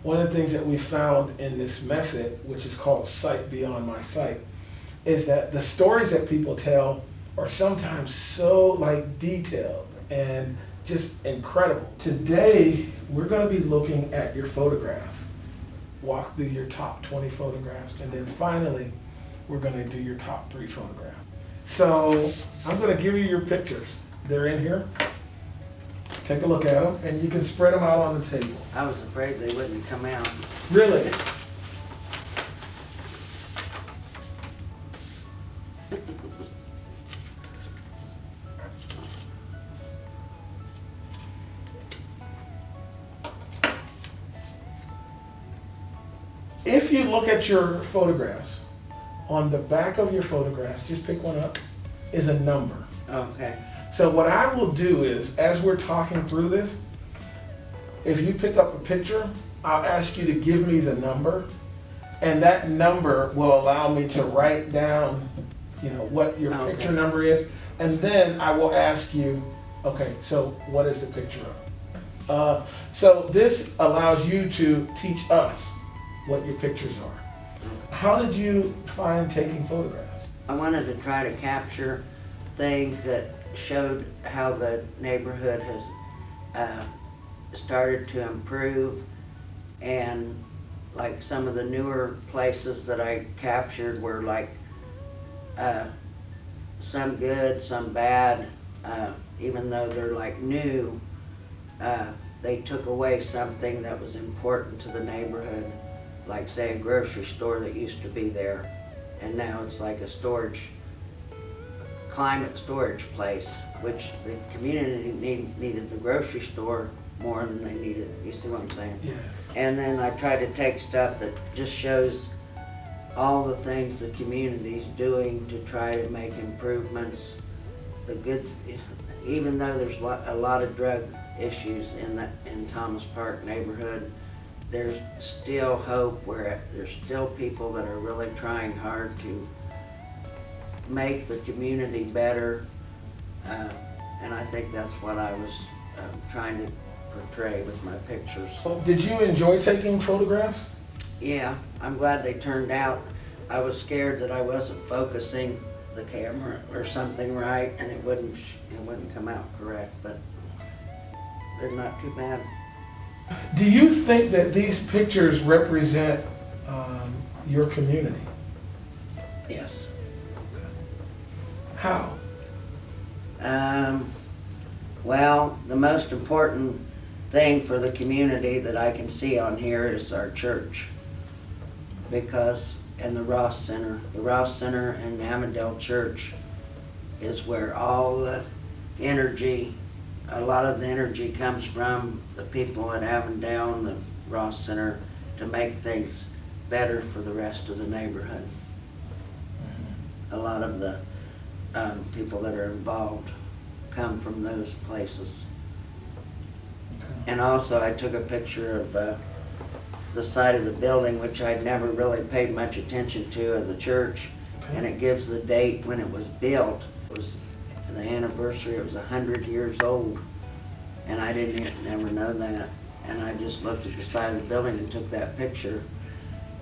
one of the things that we found in this method, which is called Sight Beyond My Sight, is that the stories that people tell are sometimes so like detailed and just incredible. Today, we're going to be looking at your photographs, walk through your top 20 photographs, and then finally, we're going to do your top 3 photographs. So I'm going to give you your pictures. They're in here. Take a look at them, and you can spread them out on the table. I was afraid they wouldn't come out. Really? If you look at your photographs, on the back of your photographs, just pick one up, is a number. Okay. So what I will do is, as we're talking through this, if you pick up a picture, I'll ask you to give me the number, and that number will allow me to write down, what your picture number is, and then I will ask you, okay, so what is the picture of? So this allows you to teach us what your pictures are. How did you find taking photographs? I wanted to try to capture things that showed how the neighborhood has started to improve, and like some of the newer places that I captured were like some good, some bad. Even though they're like new, they took away something that was important to the neighborhood, like say a grocery store that used to be there, and now it's like a climate storage place, which the community needed the grocery store more than they needed. You see what I'm saying? Yes. And then I try to take stuff that just shows all the things the community's doing to try to make improvements. The good, even though there's a lot of drug issues in Thomas Park neighborhood, there's still hope where there's still people that are really trying hard to make the community better, and I think that's what I was trying to portray with my pictures. Did you enjoy taking photographs? Yeah, I'm glad they turned out. I was scared that I wasn't focusing the camera or something right, and it wouldn't come out correct, but they're not too bad. Do you think that these pictures represent your community? Yes. How? Well, the most important thing for the community that I can see on here is our church, and the Ross Center. The Ross Center and Avondale Church is where all the energy, a lot of the energy comes from the people at Avondale and the Ross Center to make things better for the rest of the neighborhood. A lot of the people that are involved come from those places. Okay. And also I took a picture of the side of the building, which I'd never really paid much attention to, of the church. Okay. And it gives the date when it was built. It was the anniversary, it was 100 years old. And I never know that. And I just looked at the side of the building and took that picture.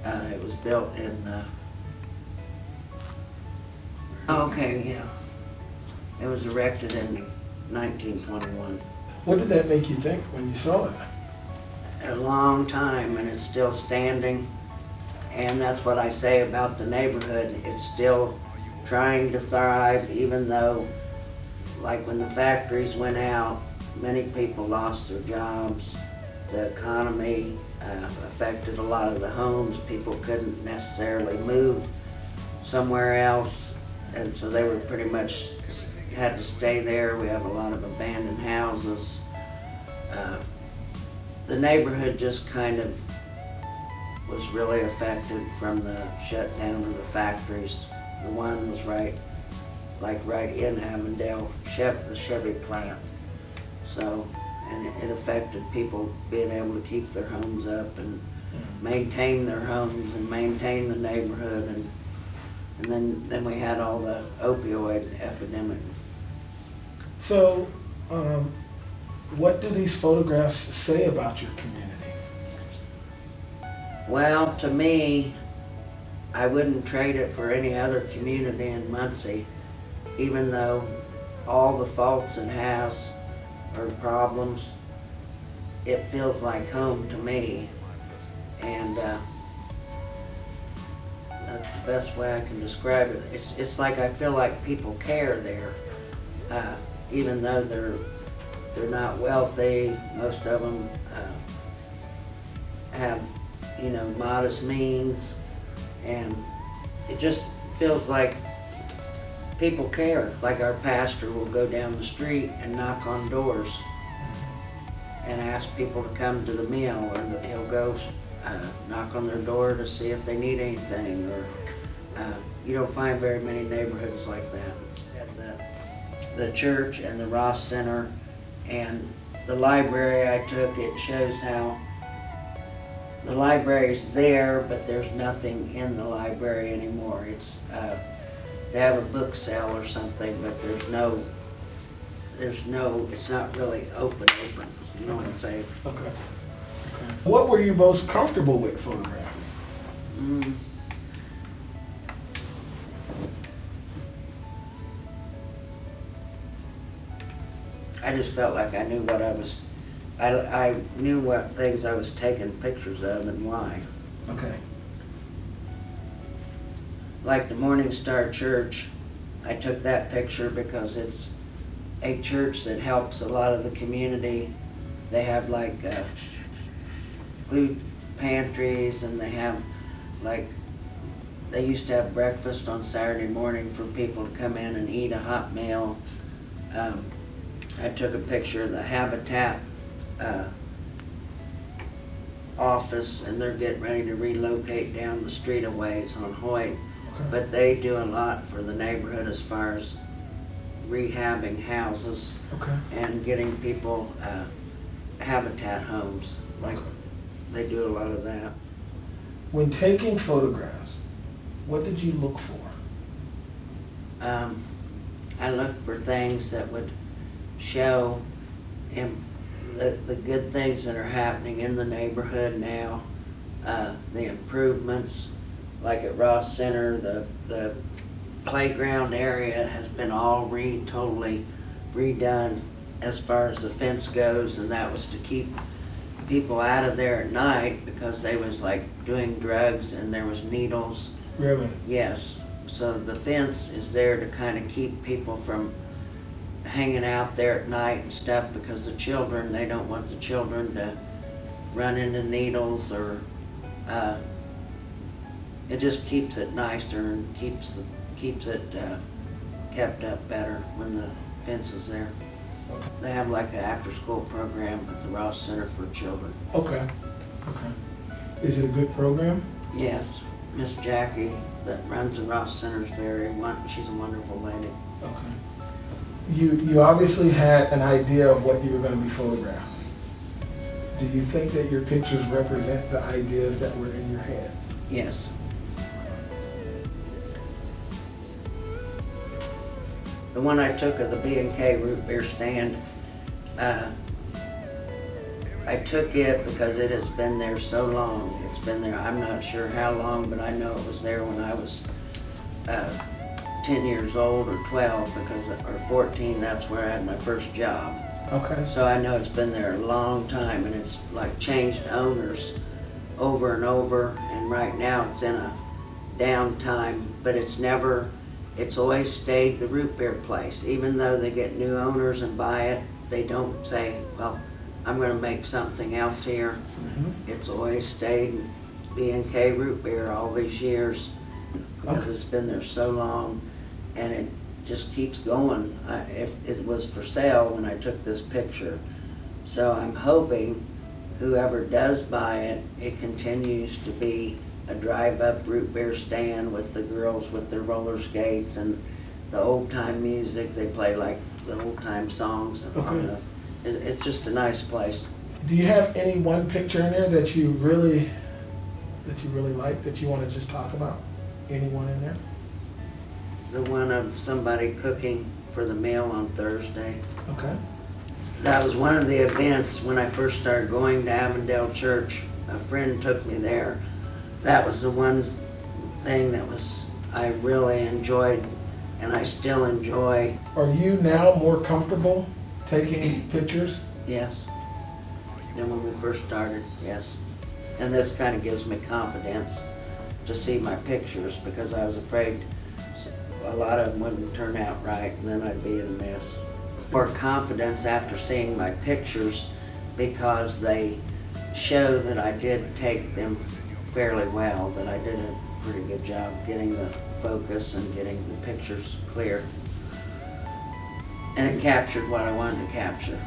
It was built in, okay, yeah. It was erected in 1921. What did that make you think when you saw it? A long time, and it's still standing. And that's what I say about the neighborhood. It's still trying to thrive, even though, like when the factories went out, many people lost their jobs. The economy affected a lot of the homes. People couldn't necessarily move somewhere else, and so they were pretty much had to stay there. We have a lot of abandoned houses. The neighborhood just kind of was really affected from the shutdown of the factories. The one was right in Avondale, the Chevy plant. So, and it affected people being able to keep their homes up and maintain their homes and maintain the neighborhood, and then we had all the opioid epidemic. So, what do these photographs say about your community? Well, to me, I wouldn't trade it for any other community in Muncie, even though all the faults it has or problems, it feels like home to me. And that's the best way I can describe it. It's like I feel like people care there, even though they're not wealthy. Most of them have, modest means, and it just feels like people care. Like our pastor will go down the street and knock on doors and ask people to come to the meal, or he'll go knock on their door to see if they need anything, or you don't find very many neighborhoods like that. At the church and the Ross Center and the library I took, it shows how the library's there, but there's nothing in the library anymore. It's they have a book sale or something, but there's no, it's not really open. You know what I'm saying? Okay. What were you most comfortable with photographing? I just felt like I knew what I knew what things I was taking pictures of and why. Okay. Like the Morning Star Church, I took that picture because it's a church that helps a lot of the community. They have like food pantries, and they have they used to have breakfast on Saturday morning for people to come in and eat a hot meal. I took a picture of the Habitat office, and they're getting ready to relocate down the street a ways on Hoyt. Okay. But they do a lot for the neighborhood as far as rehabbing houses Okay. and getting people habitat homes. Like Okay. they do a lot of that. When taking photographs, what did you look for? I looked for things that would show the good things that are happening in the neighborhood now, the improvements, like at Ross Center, the playground area has been all totally redone as far as the fence goes, and that was to keep people out of there at night because they was like doing drugs and there was needles. Really? Yes, so the fence is there to kind of keep people from hanging out there at night and stuff, because the children, they don't want the children to run into needles, or it just keeps it nicer and keeps it kept up better when the fence is there. Okay. They have like an after-school program at the Ross Center for Children. Okay. Okay. Is it a good program? Yes, Miss Jackie that runs the Ross Center is she's a wonderful lady. Okay. You obviously had an idea of what you were going to be photographing. Do you think that your pictures represent the ideas that were in your head? Yes. The one I took of the B&K root beer stand, I took it because it has been there so long. It's been there, I'm not sure how long, but I know it was there when I was 10 years old or 12, or 14, that's where I had my first job. Okay. So I know it's been there a long time, and it's like changed owners over and over, and right now it's in a downtime, but it's always stayed the root beer place. Even though they get new owners and buy it, they don't say, well, I'm gonna make something else here. Mm-hmm. It's always stayed B&K root beer all these years, because Okay. it's been there so long, and it just keeps going. It was for sale when I took this picture. So I'm hoping whoever does buy it, it continues to be a drive-up root beer stand with the girls with their roller skates and the old-time music. They play like the old-time songs. Okay. It's just a nice place. Do you have any one picture in there that you really like, that you want to just talk about? Anyone in there? The one of somebody cooking for the meal on Thursday. Okay. That was one of the events when I first started going to Avondale Church. A friend took me there that was the one thing that I really enjoyed, and I still enjoy. Are you now more comfortable taking pictures? Yes, than when we first started, yes. And this kind of gives me confidence to see my pictures, because I was afraid a lot of them wouldn't turn out right, and then I'd be in a mess. More confidence after seeing my pictures, because they show that I did take them fairly well, that I did a pretty good job getting the focus and getting the pictures clear. And it captured what I wanted to capture.